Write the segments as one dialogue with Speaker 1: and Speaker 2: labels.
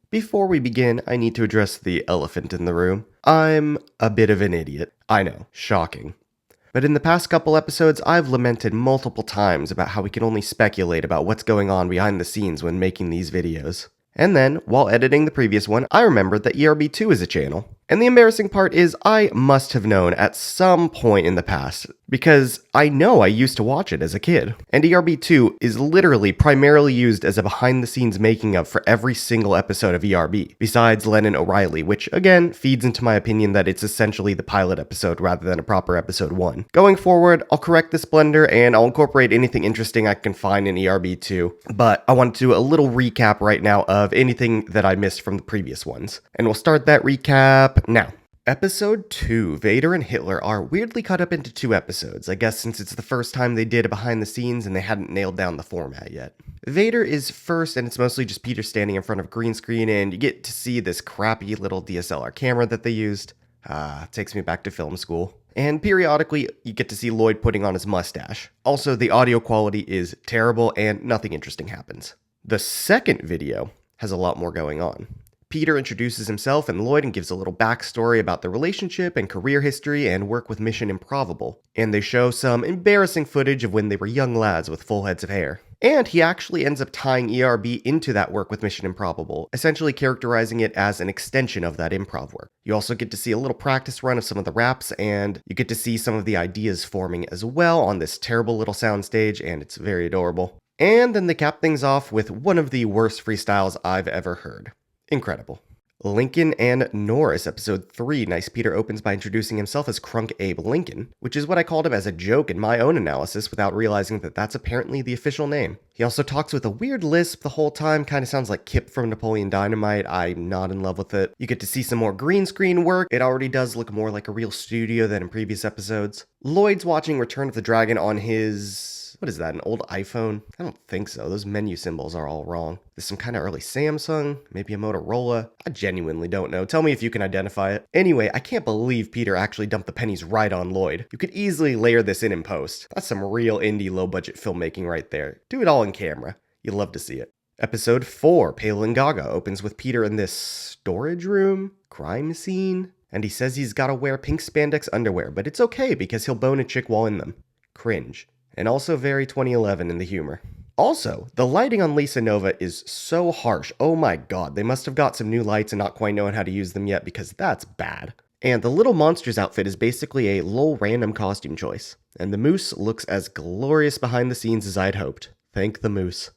Speaker 1: Before we begin, I need to address the elephant in the room. I'm a bit of an idiot. I know, shocking. But in the past couple episodes, I've lamented multiple times about how we can only speculate about what's going on behind the scenes when making these videos. And then, while editing the previous one, I remembered that ERB2 is a channel. And the embarrassing part is I must have known at some point in the past, because I know I used to watch it as a kid. And ERB2 is literally primarily used as a behind-the-scenes making-of for every single episode of ERB, besides Lennon O'Reilly, which again feeds into my opinion that it's essentially the pilot episode rather than a proper episode 1. Going forward, I'll correct this blunder and I'll incorporate anything interesting I can find in ERB2, but I want to do a little recap right now of anything that I missed from the previous ones. And we'll start that recap now. Episode 2, Vader and Hitler, are weirdly cut up into 2 episodes, I guess since it's the first time they did a behind the scenes and they hadn't nailed down the format yet. Vader is first, and it's mostly just Peter standing in front of a green screen, and you get to see this crappy little DSLR camera that they used. Takes me back to film school. And periodically, you get to see Lloyd putting on his mustache. Also, the audio quality is terrible and nothing interesting happens. The second video has a lot more going on. Peter introduces himself and Lloyd and gives a little backstory about their relationship and career history and work with Mission Improbable. And they show some embarrassing footage of when they were young lads with full heads of hair. And he actually ends up tying ERB into that work with Mission Improbable, essentially characterizing it as an extension of that improv work. You also get to see a little practice run of some of the raps, and you get to see some of the ideas forming as well on this terrible little soundstage, and it's very adorable. And then they cap things off with one of the worst freestyles I've ever heard. Incredible. Lincoln and Norris, episode 3. Nice Peter opens by introducing himself as Crunk Abe Lincoln, which is what I called him as a joke in my own analysis without realizing that that's apparently the official name. He also talks with a weird lisp the whole time, kinda sounds like Kip from Napoleon Dynamite. I'm not in love with it. You get to see some more green screen work. It already does look more like a real studio than in previous episodes. Lloyd's watching Return of the Dragon on his... what is that, an old iPhone? I don't think so. Those menu symbols are all wrong. There's some kind of early Samsung, maybe a Motorola. I genuinely don't know. Tell me if you can identify it. Anyway, I can't believe Peter actually dumped the pennies right on Lloyd. You could easily layer this in post. That's some real indie low-budget filmmaking right there. Do it all in camera. You'd love to see it. Episode 4, Pale and Gaga, opens with Peter in this storage room, crime scene, and he says he's gotta wear pink spandex underwear, but it's okay because he'll bone a chick while in them. Cringe. And also very 2011 in the humor. Also, the lighting on Lisa Nova is so harsh. Oh my god, they must have got some new lights and not quite knowing how to use them yet because that's bad. And the Little Monsters outfit is basically a lol random costume choice. And the moose looks as glorious behind the scenes as I'd hoped. Thank the moose.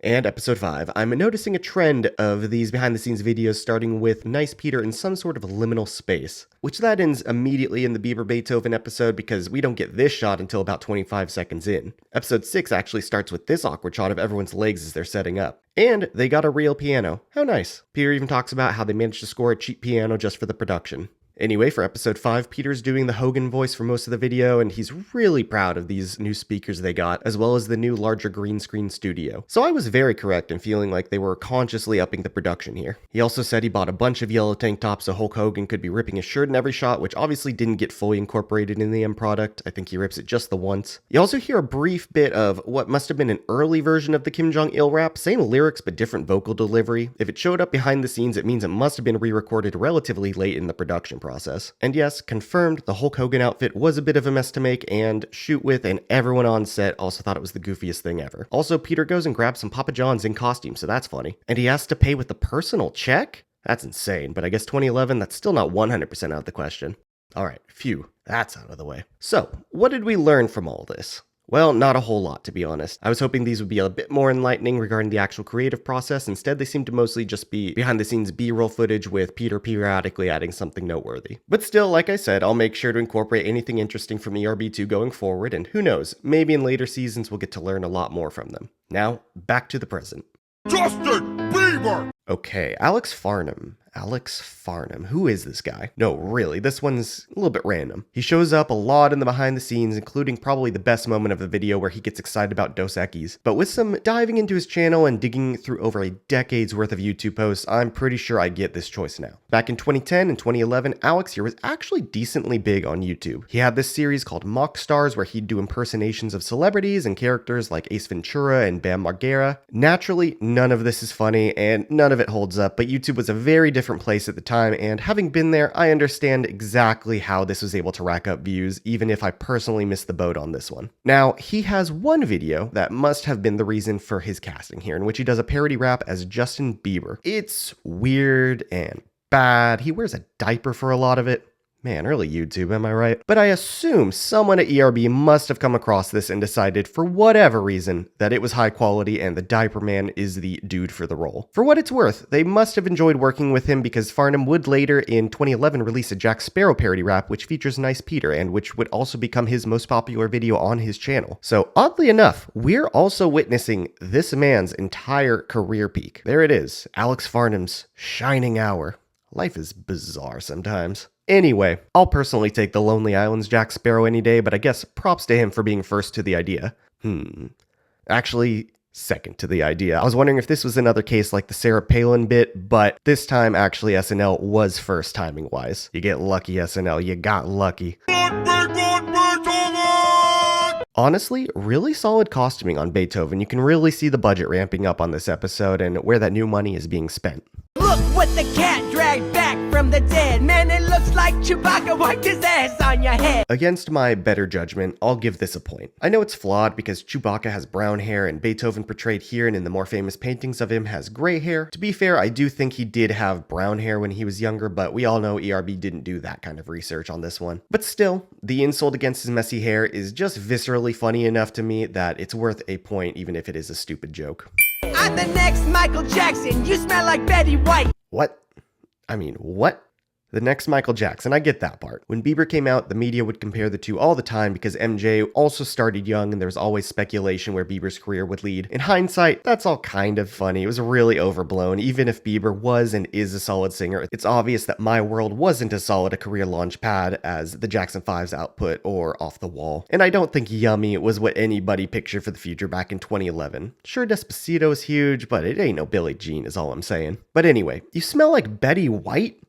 Speaker 1: And episode 5, I'm noticing a trend of these behind the scenes videos starting with Nice Peter in some sort of liminal space, which that ends immediately in the Bieber Beethoven episode because we don't get this shot until about 25 seconds in. Episode 6 actually starts with this awkward shot of everyone's legs as they're setting up. And they got a real piano. How nice. Peter even talks about how they managed to score a cheap piano just for the production. Anyway, for episode 5, Peter's doing the Hogan voice for most of the video, and he's really proud of these new speakers they got, as well as the new larger green screen studio. So I was very correct in feeling like they were consciously upping the production here. He also said he bought a bunch of yellow tank tops so Hulk Hogan could be ripping his shirt in every shot, which obviously didn't get fully incorporated in the end product. I think he rips it just the once. You also hear a brief bit of what must have been an early version of the Kim Jong-il rap, same lyrics but different vocal delivery. If it showed up behind the scenes, it means it must have been re-recorded relatively late in the production process. And yes, confirmed, the Hulk Hogan outfit was a bit of a mess to make and shoot with, and everyone on set also thought it was the goofiest thing ever. Also, Peter goes and grabs some Papa John's in costume, so that's funny. And he has to pay with a personal check? That's insane, but I guess 2011, that's still not 100% out of the question. Alright, phew, that's out of the way. So, what did we learn from all this? Well, not a whole lot, to be honest. I was hoping these would be a bit more enlightening regarding the actual creative process. Instead, they seem to mostly just be behind-the-scenes B-roll footage with Peter periodically adding something noteworthy. But still, like I said, I'll make sure to incorporate anything interesting from ERB2 going forward, and who knows, maybe in later seasons we'll get to learn a lot more from them. Now, back to the present. Justin Bieber! Okay, Alex Farnham. Alex Farnham. Who is this guy? No, really, this one's a little bit random. He shows up a lot in the behind the scenes, including probably the best moment of the video where he gets excited about Dos Equis. But with some diving into his channel and digging through over a decade's worth of YouTube posts, I'm pretty sure I get this choice now. Back in 2010 and 2011, Alex here was actually decently big on YouTube. He had this series called Mock Stars where he'd do impersonations of celebrities and characters like Ace Ventura and Bam Margera. Naturally, none of this is funny and none of it holds up, but YouTube was a very different place at the time, and having been there, I understand exactly how this was able to rack up views, even if I personally missed the boat on this one. Now, he has one video that must have been the reason for his casting here, in which he does a parody rap as Justin Bieber. It's weird and bad. He wears a diaper for a lot of it. Man, early YouTube, am I right? But I assume someone at ERB must have come across this and decided, for whatever reason, that it was high quality and the Diaper Man is the dude for the role. For what it's worth, they must have enjoyed working with him because Farnham would later in 2011 release a Jack Sparrow parody rap which features Nice Peter and which would also become his most popular video on his channel. So oddly enough, we're also witnessing this man's entire career peak. There it is, Alex Farnham's shining hour. Life is bizarre sometimes. Anyway, I'll personally take the Lonely Island's Jack Sparrow any day, but I guess props to him for being first to the idea. Actually, second to the idea. I was wondering if this was another case like the Sarah Palin bit, but this time actually SNL was first timing-wise. You get lucky, SNL, you got lucky. Honestly, really solid costuming on Beethoven. You can really see the budget ramping up on this episode and where that new money is being spent.
Speaker 2: Look what the cat dragged back from the dead. Man, it looks like Chewbacca wiped his ass on your head.
Speaker 1: Against my better judgment, I'll give this a point. I know it's flawed because Chewbacca has brown hair and Beethoven portrayed here and in the more famous paintings of him has gray hair. To be fair, I do think he did have brown hair when he was younger, but we all know ERB didn't do that kind of research on this one. But still, the insult against his messy hair is just viscerally funny enough to me that it's worth a point even if it is a stupid joke.
Speaker 2: I'm the next Michael Jackson. You smell like Betty White.
Speaker 1: What? I mean, what? The next Michael Jackson, I get that part. When Bieber came out, the media would compare the two all the time because MJ also started young and there was always speculation where Bieber's career would lead. In hindsight, that's all kind of funny. It was really overblown. Even if Bieber was and is a solid singer, it's obvious that My World wasn't as solid a career launch pad as the Jackson 5's output or Off the Wall. And I don't think Yummy was what anybody pictured for the future back in 2011. Sure, Despacito is huge, but it ain't no Billie Jean is all I'm saying. But anyway, you smell like Betty White?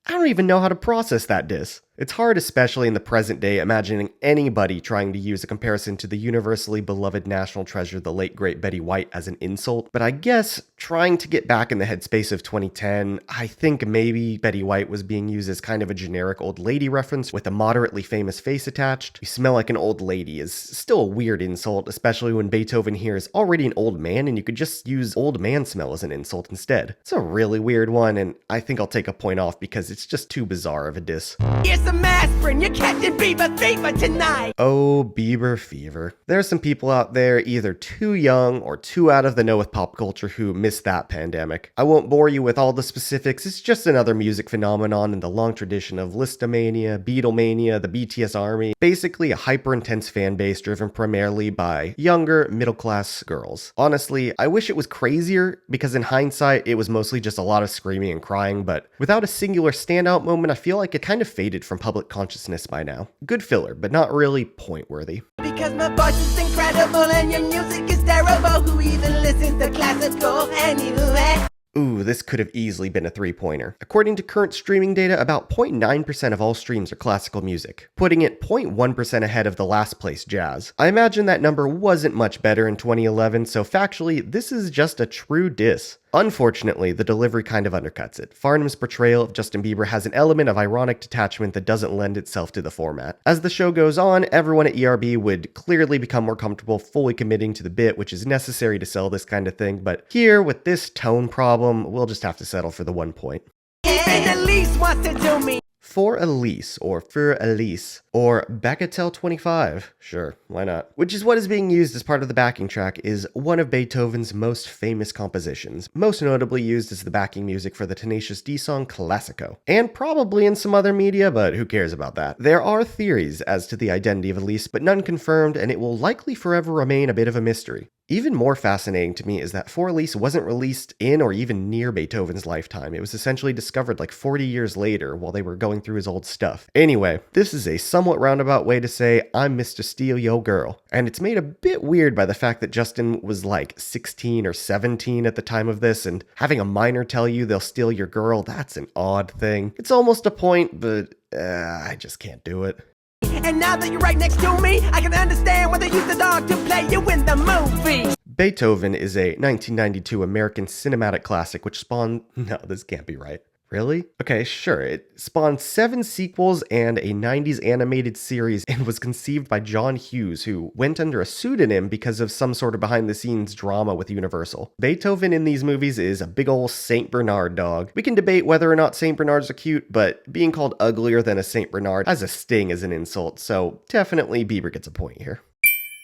Speaker 1: I don't even know how to process that diss. It's hard, especially in the present day, imagining anybody trying to use a comparison to the universally beloved national treasure, the late great Betty White, as an insult. But I guess trying to get back in the headspace of 2010, I think maybe Betty White was being used as kind of a generic old lady reference with a moderately famous face attached. You smell like an old lady is still a weird insult, especially when Beethoven here is already an old man and you could just use old man smell as an insult instead. It's a really weird one, and I think I'll take a point off because it's just too bizarre of a diss.
Speaker 2: Here's some aspirin. You're catching Bieber fever tonight.
Speaker 1: Oh, Bieber fever. There are some people out there either too young or too out of the know with pop culture who missed that pandemic. I won't bore you with all the specifics. It's just another music phenomenon in the long tradition of Listomania, Beatlemania, the BTS army. Basically a hyper-intense fan base driven primarily by younger, middle-class girls. Honestly, I wish it was crazier because in hindsight, it was mostly just a lot of screaming and crying, but without a singular standout moment, I feel like it kind of faded from public consciousness by now. Good filler, but not really point-worthy.
Speaker 2: Because my voice is incredible and your music is terrible. Who even listens to classical anyway?
Speaker 1: Ooh, this could have easily been a three-pointer. According to current streaming data, about 0.9% of all streams are classical music, putting it 0.1% ahead of the last place jazz. I imagine that number wasn't much better in 2011, so factually, this is just a true diss. Unfortunately, the delivery kind of undercuts it. Farnham's portrayal of Justin Bieber has an element of ironic detachment that doesn't lend itself to the format. As the show goes on, everyone at ERB would clearly become more comfortable fully committing to the bit, which is necessary to sell this kind of thing, but here, with this tone problem, we'll just have to settle for the 1 point.
Speaker 2: And the least wants to do me.
Speaker 1: For Elise, or Bagatelle 25, sure, why not? Which is what is being used as part of the backing track, is one of Beethoven's most famous compositions, most notably used as the backing music for the Tenacious D song Classico, and probably in some other media, but who cares about that? There are theories as to the identity of Elise, but none confirmed, and it will likely forever remain a bit of a mystery. Even more fascinating to me is that For Elise wasn't released in or even near Beethoven's lifetime. It was essentially discovered like 40 years later while they were going through his old stuff. Anyway, this is a somewhat roundabout way to say I'm Mr. Steal Yo Girl. And it's made a bit weird by the fact that Justin was like 16 or 17 at the time of this, and having a minor tell you they'll steal your girl, that's an odd thing. It's almost a point, but I just can't do it.
Speaker 2: And now that you're right next to me, I can understand why they used the dog to play you in the movie.
Speaker 1: Beethoven is a 1992 American cinematic classic which spawned... No, this can't be right. Really? Okay, sure. It spawned 7 sequels and a 90s animated series and was conceived by John Hughes, who went under a pseudonym because of some sort of behind-the-scenes drama with Universal. Beethoven in these movies is a big ol' St. Bernard dog. We can debate whether or not St. Bernards are cute, but being called uglier than a St. Bernard has a sting as an insult, so definitely Bieber gets a point here.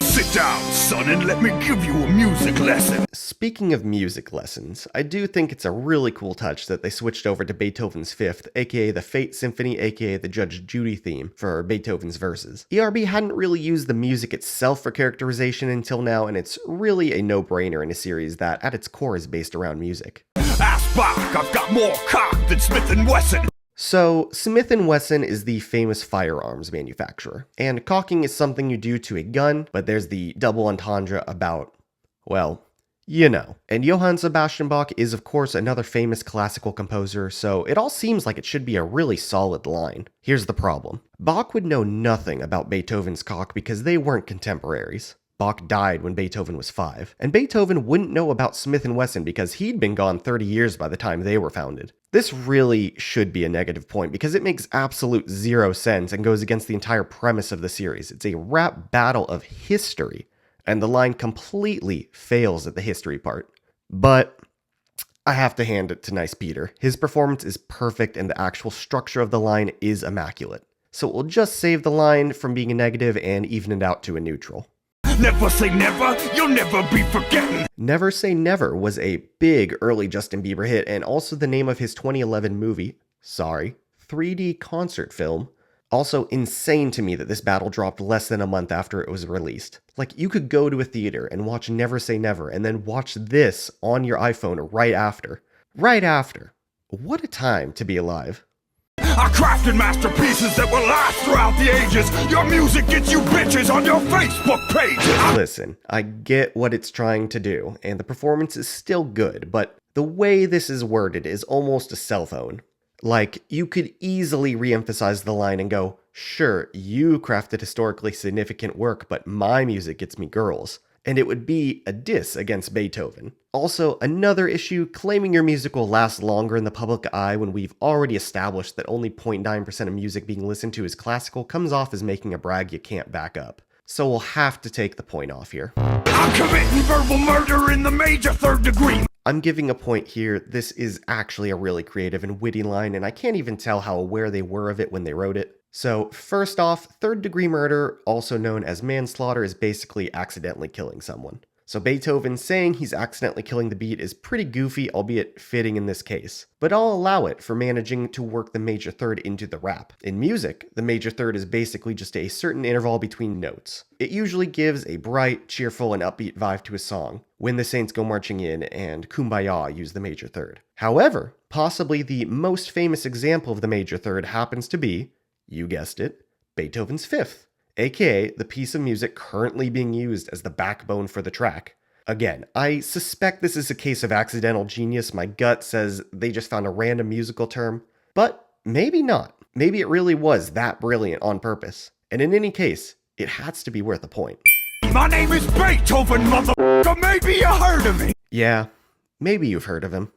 Speaker 3: Sit down, son, and let me give you a music lesson.
Speaker 1: Speaking of music lessons, I do think it's a really cool touch that they switched over to Beethoven's Fifth, aka the Fate Symphony, aka the Judge Judy theme, for Beethoven's verses. ERB hadn't really used the music itself for characterization until now, and it's really a no-brainer in a series that, at its core, is based around music.
Speaker 3: Ask Bach, I've got more cock than Smith & Wesson.
Speaker 1: So, Smith & Wesson is the famous firearms manufacturer, and cocking is something you do to a gun, but there's the double entendre about, well, you know. And Johann Sebastian Bach is of course another famous classical composer, so it all seems like it should be a really solid line. Here's the problem. Bach would know nothing about Beethoven's cock because they weren't contemporaries. Bach died when Beethoven was 5, and Beethoven wouldn't know about Smith & Wesson because he'd been gone 30 years by the time they were founded. This really should be a negative point because it makes absolute zero sense and goes against the entire premise of the series. It's a rap battle of history, and the line completely fails at the history part. But I have to hand it to Nice Peter. His performance is perfect and the actual structure of the line is immaculate. So we'll just save the line from being a negative and even it out to a neutral.
Speaker 3: Never say never, you'll never be forgetting.
Speaker 1: Never Say Never was a big early Justin Bieber hit and also the name of his 2011 movie, 3D concert film. Also insane to me that this battle dropped less than a month after it was released. Like, you could go to a theater and watch Never Say Never and then watch this on your iPhone right after. Right after. What a time to be alive.
Speaker 3: I crafted masterpieces that will last throughout the ages. Your music gets you bitches on your Facebook page.
Speaker 1: Listen, I get what it's trying to do, and the performance is still good, but the way this is worded is almost a cell phone. Like, you could easily re-emphasize the line and go, sure, you crafted historically significant work, but my music gets me girls. And it would be a diss against Beethoven. Also, another issue, claiming your music will last longer in the public eye when we've already established that only 0.9% of music being listened to is classical comes off as making a brag you can't back up. So we'll have to take the point off here.
Speaker 3: I'm committing verbal murder in the major 3rd degree.
Speaker 1: I'm giving a point here. This is actually a really creative and witty line, and I can't even tell how aware they were of it when they wrote it. So, first off, 3rd degree murder, also known as manslaughter, is basically accidentally killing someone. So Beethoven saying he's accidentally killing the beat is pretty goofy, albeit fitting in this case. But I'll allow it for managing to work the major third into the rap. In music, the major third is basically just a certain interval between notes. It usually gives a bright, cheerful, and upbeat vibe to a song. When the Saints Go Marching In and Kumbaya use the major third. However, possibly the most famous example of the major third happens to be, you guessed it, Beethoven's Fifth, aka the piece of music currently being used as the backbone for the track. Again, I suspect this is a case of accidental genius. My gut says they just found a random musical term, but maybe not. Maybe it really was that brilliant on purpose. And in any case, it has to be worth a point.
Speaker 3: My name is Beethoven, motherfucker. Maybe you heard of me.
Speaker 1: Yeah, maybe you've heard of him.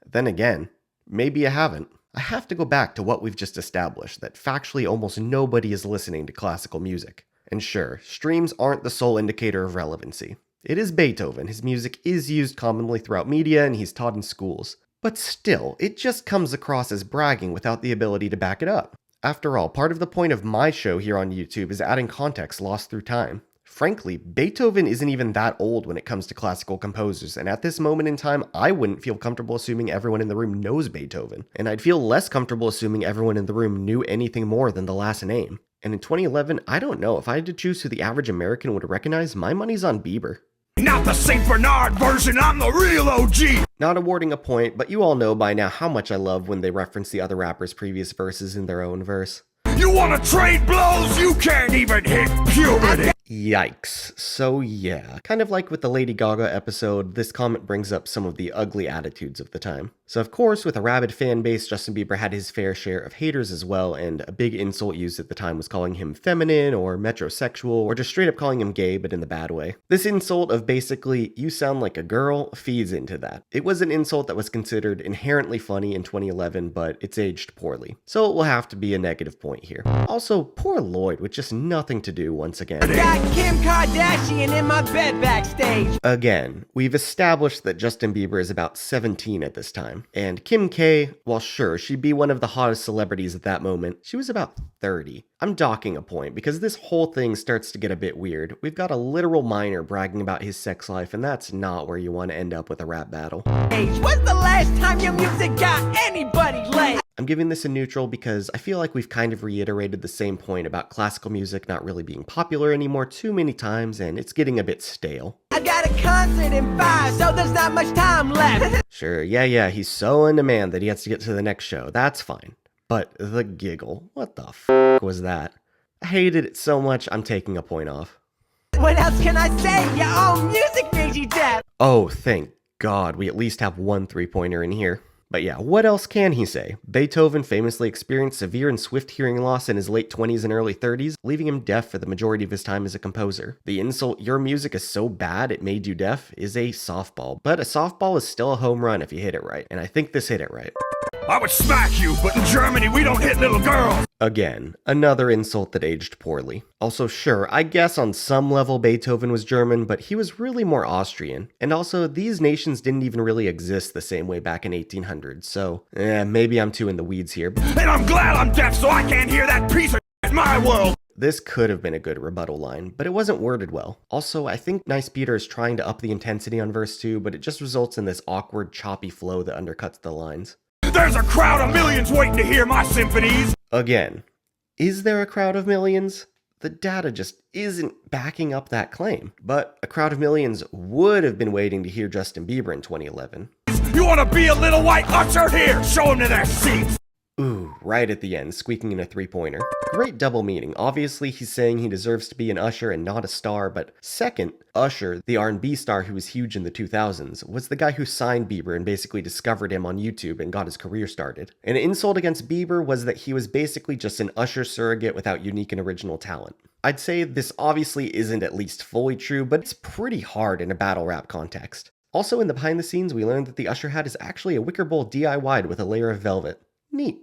Speaker 1: Then again, maybe you haven't. I have to go back to what we've just established, that factually almost nobody is listening to classical music. And sure, streams aren't the sole indicator of relevancy. It is Beethoven, his music is used commonly throughout media, and he's taught in schools. But still, it just comes across as bragging without the ability to back it up. After all, part of the point of my show here on YouTube is adding context lost through time. Frankly, Beethoven isn't even that old when it comes to classical composers, and at this moment in time, I wouldn't feel comfortable assuming everyone in the room knows Beethoven, and I'd feel less comfortable assuming everyone in the room knew anything more than the last name. And in 2011, I don't know, if I had to choose who the average American would recognize, my money's on Bieber.
Speaker 3: Not the St. Bernard version, I'm the real OG!
Speaker 1: Not awarding a point, but you all know by now how much I love when they reference the other rappers' previous verses in their own verse.
Speaker 3: You wanna trade blows? You can't even hit puberty!
Speaker 1: Yikes. So yeah, kind of like with the Lady Gaga episode, this comment brings up some of the ugly attitudes of the time. So of course, with a rabid fan base, Justin Bieber had his fair share of haters as well, and a big insult used at the time was calling him feminine or metrosexual, or just straight up calling him gay, but in the bad way. This insult of basically, you sound like a girl, feeds into that. It was an insult that was considered inherently funny in 2011, but it's aged poorly. So it will have to be a negative point here. Also, poor Lloyd with just nothing to do once again.
Speaker 2: Got Kim Kardashian in my bed backstage.
Speaker 1: Again, we've established that Justin Bieber is about 17 at this time. And Kim K, while sure, she'd be one of the hottest celebrities at that moment, she was about 30. I'm docking a point because this whole thing starts to get a bit weird. We've got a literal minor bragging about his sex life, and that's not where you want to end up with a rap battle.
Speaker 2: When's the last time your music got anybody laid?
Speaker 1: I'm giving this a neutral because I feel like we've kind of reiterated the same point about classical music not really being popular anymore too many times, and it's getting a bit stale.
Speaker 2: I got a concert in 5, so there's not much time left.
Speaker 1: Sure, yeah, he's so in demand that he has to get to the next show. That's fine. But the giggle, what the f*** was that? I hated it so much, I'm taking a point off.
Speaker 2: What else can I say? Your own music made you deaf.
Speaker 1: Oh, thank God, we at least have one 3-pointer in here. But yeah, what else can he say? Beethoven famously experienced severe and swift hearing loss in his late 20s and early 30s, leaving him deaf for the majority of his time as a composer. The insult, "your music is so bad it made you deaf," is a softball, but a softball is still a home run if you hit it right, and I think this hit it right.
Speaker 3: I would smack you, but in Germany we don't hit little girls!
Speaker 1: Again, another insult that aged poorly. Also, sure, I guess on some level Beethoven was German, but he was really more Austrian. And also, these nations didn't even really exist the same way back in 1800, so maybe I'm too in the weeds here.
Speaker 3: And I'm glad I'm deaf so I can't hear that piece of in my world!
Speaker 1: This could have been a good rebuttal line, but it wasn't worded well. Also, I think Nice Peter is trying to up the intensity on verse 2, but it just results in this awkward, choppy flow that undercuts the lines.
Speaker 3: There's a crowd of millions waiting to hear my symphonies!
Speaker 1: Again, is there a crowd of millions? The data just isn't backing up that claim. But a crowd of millions would have been waiting to hear Justin Bieber in 2011.
Speaker 3: You wanna be a little white usher? Here, show them to their seats!
Speaker 1: Ooh, right at the end, squeaking in a 3-pointer. Great double meaning. Obviously, he's saying he deserves to be an usher and not a star, but second, Usher, the R&B star who was huge in the 2000s, was the guy who signed Bieber and basically discovered him on YouTube and got his career started. An insult against Bieber was that he was basically just an Usher surrogate without unique and original talent. I'd say this obviously isn't at least fully true, but it's pretty hard in a battle rap context. Also, in the behind the scenes, we learned that the Usher hat is actually a wicker bowl DIY'd with a layer of velvet. Neat.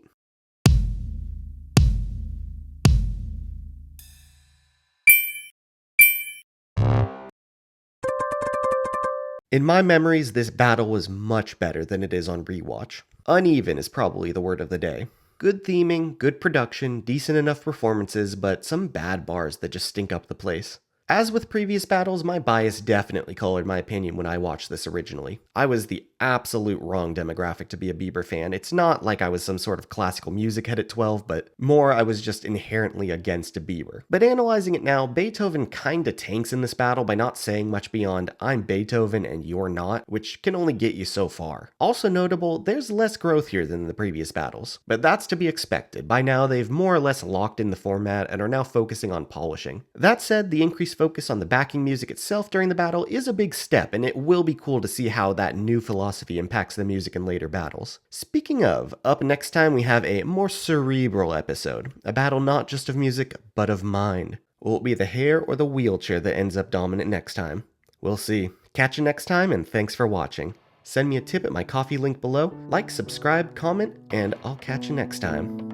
Speaker 1: In my memories, this battle was much better than it is on rewatch. Uneven is probably the word of the day. Good theming, good production, decent enough performances, but some bad bars that just stink up the place. As with previous battles, my bias definitely colored my opinion when I watched this originally. I was the absolute wrong demographic to be a Bieber fan. It's not like I was some sort of classical music head at 12, but more I was just inherently against a Bieber. But analyzing it now, Beethoven kinda tanks in this battle by not saying much beyond "I'm Beethoven and you're not," which can only get you so far. Also notable, there's less growth here than the previous battles, but that's to be expected. By now they've more or less locked in the format and are now focusing on polishing. That said, the increased focus on the backing music itself during the battle is a big step, and it will be cool to see how that new philosophy impacts the music in later battles. Speaking of, up next time we have a more cerebral episode, a battle not just of music, but of mind. Will it be the hair or the wheelchair that ends up dominant next time? We'll see. Catch you next time, and thanks for watching. Send me a tip at my coffee link below, like, subscribe, comment, and I'll catch you next time.